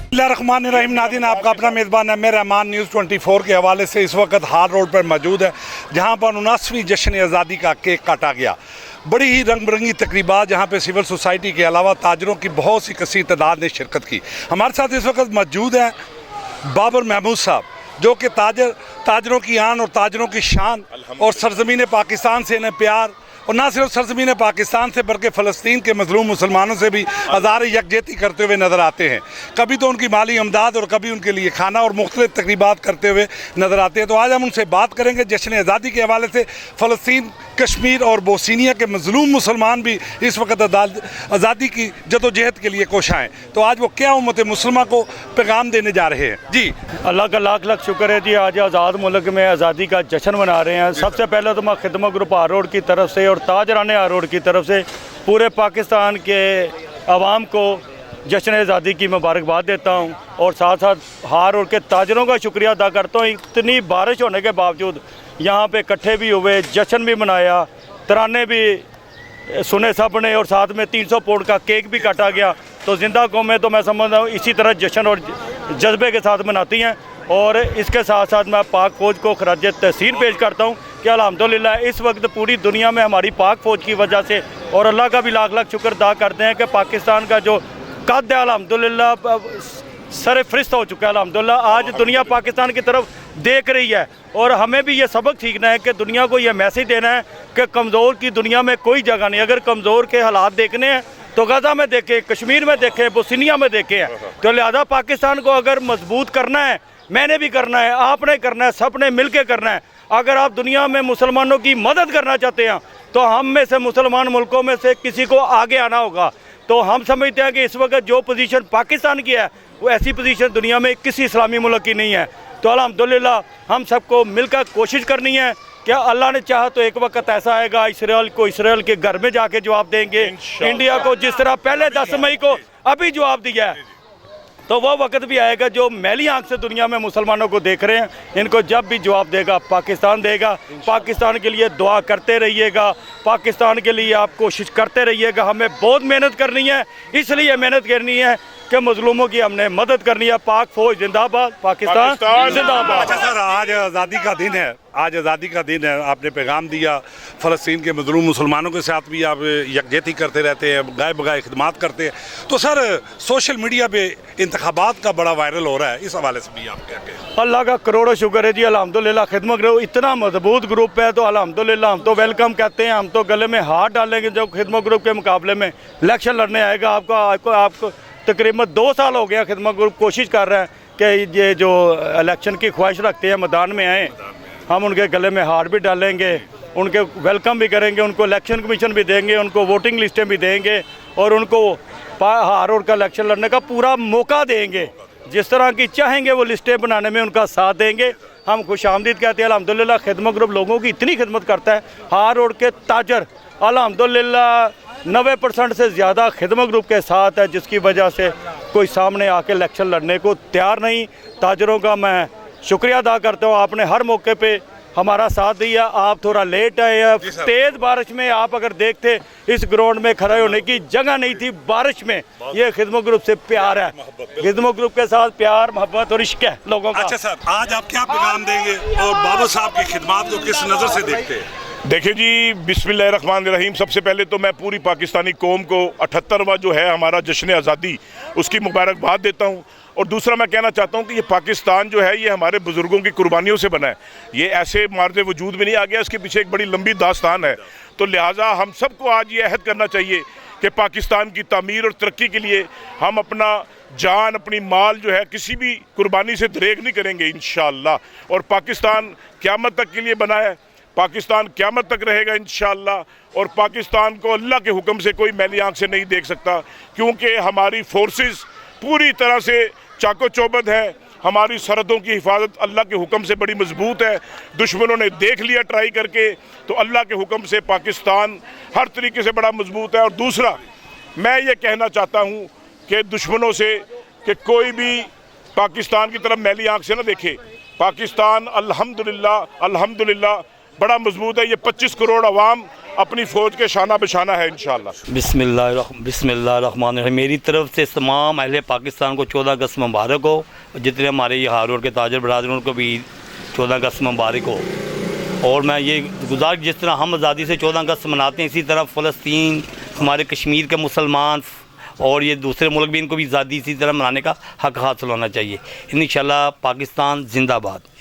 बिस्मिल्लाहिर्रहमानिर्रहीम। नाज़रीन, आपका अपना मेज़बान है रहमान न्यूज़ 24 के हवाले से इस वक्त हार रोड पर मौजूद है, जहां पर 79वीं जश्न आज़ादी का केक काटा गया। बड़ी ही रंग बिरंगी तकरीबात, जहां पे सिविल सोसाइटी के अलावा ताजरों की बहुत सी कसीर तादाद ने शिरकत की। हमारे साथ इस वक्त मौजूद हैं बाबर महमूद साहब, जो कि ताजरों की आन और ताजरों की शान और सरजमीन पाकिस्तान से इन्हें प्यार, और ना सिर्फ सरजमीन पाकिस्तान से बल्कि फ़लस्तीन के मज़लूम मुसलमानों से भी हज़ार यकजहती करते हुए नज़र आते हैं। कभी तो उनकी माली इमदाद और कभी उनके लिए खाना और मुख्तलिफ तकरीबात करते हुए नज़र आते हैं। तो आज हम उनसे बात करेंगे जश्न आज़ादी के हवाले से। फ़लस्तीन, कश्मीर और बोस्निया के मज़लूम मुसलमान भी इस वक्त आज़ादी की जदोजहद के लिए कोशा हैं। तो आज वो क्या उम्मत मुसलमा को पैगाम देने जा रहे हैं? जी, अल्लाह का लाख लाख शुक्र है जी। आज आज़ाद मुल्क में आज़ादी का जश्न मना रहे हैं। सबसे पहले तो मैं खिदमत ग्रुप हार रोड की तरफ से और ताजरान हार रोड की तरफ से पूरे पाकिस्तान के अवाम को जश्न आज़ादी की मुबारकबाद देता हूँ, और साथ साथ हार रोड के ताजरों का शुक्रिया अदा करता हूँ। इतनी बारिश होने के बावजूद यहाँ पे इकट्ठे भी हुए, जश्न भी मनाया, तराने भी सुने सब ने, और साथ में 300 पाउंड का केक भी काटा गया। तो जिंदा कौमें तो मैं समझता हूँ इसी तरह जश्न और जज्बे के साथ मनाती हैं। और इसके साथ साथ मैं पाक फ़ौज को खराज तहसीन पेश करता हूँ कि अल्हम्दुलिल्लाह इस वक्त पूरी दुनिया में हमारी पाक फ़ौज की वजह से, और अल्लाह का भी लाख लाख शुक्र अदा करते हैं कि पाकिस्तान का जो कद है अल्हम्दुलिल्लाह सर फरिश्त हो चुका है। अल्हम्दुलिल्लाह आज दुनिया पाकिस्तान की तरफ देख रही है, और हमें भी ये सबक सीखना है कि दुनिया को ये मैसेज देना है कि कमज़ोर की दुनिया में कोई जगह नहीं। अगर कमज़ोर के हालात देखने हैं तो गज़ा में देखें, कश्मीर में देखें, बोस्निया में देखें हैं। तो लिहाजा पाकिस्तान को अगर मजबूत करना है, मैंने भी करना है, आपने करना है, सब ने मिल के करना है। अगर आप दुनिया में मुसलमानों की मदद करना चाहते हैं तो हम में से मुसलमान मुल्कों में से किसी को आगे आना होगा। तो हम समझते हैं कि इस वक्त जो पोजीशन पाकिस्तान की है वो ऐसी पोजीशन दुनिया में किसी इस्लामी मुल्क की नहीं है। तो अल्हम्दुलिल्लाह हम सबको मिलकर कोशिश करनी है कि अल्लाह ने चाहा तो एक वक्त ऐसा आएगा इसराइल को इसराइल के घर में जाके जवाब देंगे, इंडिया को जिस तरह पहले 10 मई को अभी जवाब दिया है, तो वह वक्त भी आएगा जो मैली आंख से दुनिया में मुसलमानों को देख रहे हैं, इनको जब भी जवाब देगा पाकिस्तान देगा। पाकिस्तान के लिए दुआ करते रहिएगा, पाकिस्तान के लिए आप कोशिश करते रहिएगा। हमें बहुत मेहनत करनी है, इसलिए मेहनत करनी है कि मजलूमों की हमने मदद करनी है। पाक फौज जिंदाबाद, पाकिस्तान जिंदाबाद। अच्छा सर, आज आज़ादी का दिन है, आज आज़ादी का दिन है, आपने पैगाम दिया। फ़लस्तीन के मजलूम मुसलमानों के साथ भी आप यकजहती करते रहते हैं, गाय बगाए खिदमात करते हैं। तो सर, सोशल मीडिया पे इंतखाबात का बड़ा वायरल हो रहा है, इस हवाले से भी आप क्या कहें? अल्लाह का करोड़ों शुक्र है जी। अल्हम्दुलिल्लाह खिदमत ग्रुप इतना मजबूत ग्रुप है, तो अल्हम्दुलिल्लाह हम तो वेलकम कहते हैं। हम तो गले में हाथ डालेंगे जब खिदमत ग्रुप के मुकाबले में इलेक्शन लड़ने आएगा। आपको तकरीबन 2 साल हो गया खिदमत ग्रुप कोशिश कर रहे हैं कि ये जो इलेक्शन की ख्वाहिश रखते हैं मैदान में आएँ। हम उनके गले में हार भी डालेंगे, उनके वेलकम भी करेंगे, उनको इलेक्शन कमीशन भी देंगे, उनको वोटिंग लिस्टें भी देंगे, और उनको हार रोड का इलेक्शन लड़ने का पूरा मौका देंगे। जिस तरह की चाहेंगे वो लिस्टें बनाने में उनका साथ देंगे। हम खुशामदीद कहते हैं। अल्हम्दुलिल्लाह खिदमत ग्रुप लोगों की इतनी खिदमत करता है। हार रोड के ताजर अल्हम्दुलिल्लाह 90% से ज़्यादा खिदमत ग्रुप के साथ है, जिसकी वजह से कोई सामने आके इलेक्शन लड़ने को तैयार नहीं। ताजरों का मैं शुक्रिया अदा करता हूँ, आपने हर मौके पे हमारा साथ दिया। आप थोड़ा लेट आए, तेज़ बारिश में आप अगर देखते इस ग्राउंड में खड़े होने की जगह नहीं थी बारिश में। ये खिदमत ग्रुप से प्यार है, खिदमत ग्रुप के साथ प्यार, मोहब्बत और इश्क है लोगों का। अच्छा सर, आज आप क्या पैगाम देंगे और बाबा साहब की खिदमत को किस नज़र से देखते हैं? देखिए जी, बिस्मिल्लाहिर्रहमानिर्रहीम। सबसे पहले तो मैं पूरी पाकिस्तानी कौम को 78वां जो है हमारा जश्न आज़ादी, उसकी मुबारकबाद देता हूँ। और दूसरा मैं कहना चाहता हूँ कि ये पाकिस्तान जो है ये हमारे बुज़ुर्गों की कुर्बानियों से बना है। ये ऐसे मार्ज़े वजूद में नहीं आ गया, इसके पीछे एक बड़ी लंबी दास्तान है। तो लिहाजा हम सबको आज ये अहद करना चाहिए कि पाकिस्तान की तामीर और तरक्की के लिए हम अपना जान, अपनी माल जो है किसी भी कुर्बानी से दरेग नहीं करेंगे इंशाअल्लाह। और पाकिस्तान क़यामत तक के लिए बना है, पाकिस्तान क़यामत तक रहेगा इंशाअल्लाह। और पाकिस्तान को अल्लाह के हुक्म से कोई मैली आँख से नहीं देख सकता, क्योंकि हमारी फोर्सेस पूरी तरह से चाको चौबंद है। हमारी सरहदों की हिफाजत अल्लाह के हुक्म से बड़ी मजबूत है। दुश्मनों ने देख लिया ट्राई करके, तो अल्लाह के हुक्म से पाकिस्तान हर तरीके से बड़ा मजबूत है। और दूसरा मैं ये कहना चाहता हूँ कि दुश्मनों से कि कोई भी पाकिस्तान की तरफ मैली आंख से ना देखे। पाकिस्तान अल्हम्दुलिल्लाह बड़ा मजबूत है। ये 25 करोड़ अवाम अपनी फ़ौज के शाना बशाना है इंशाअल्लाह। बिस्मिल्लाहिर्रहमानिर्रहीम। मेरी तरफ से तमाम अहले पाकिस्तान को 14 अगस्त मुबारक हो। जितने हमारे ये हार रोड के ताजर बरादर उनको भी 14 अगस्त मुबारक हो। और मैं ये गुजारिश, जिस तरह हम आज़ादी से 14 अगस्त मनाते हैं, इसी तरह फ़लस्तीन, हमारे कश्मीर के मुसलमान और ये दूसरे मुल्क भी इनको भी आज़ादी इसी तरह मनाने का हक़ हासिल होना चाहिए। इंशाअल्लाह पाकिस्तान जिंदाबाद।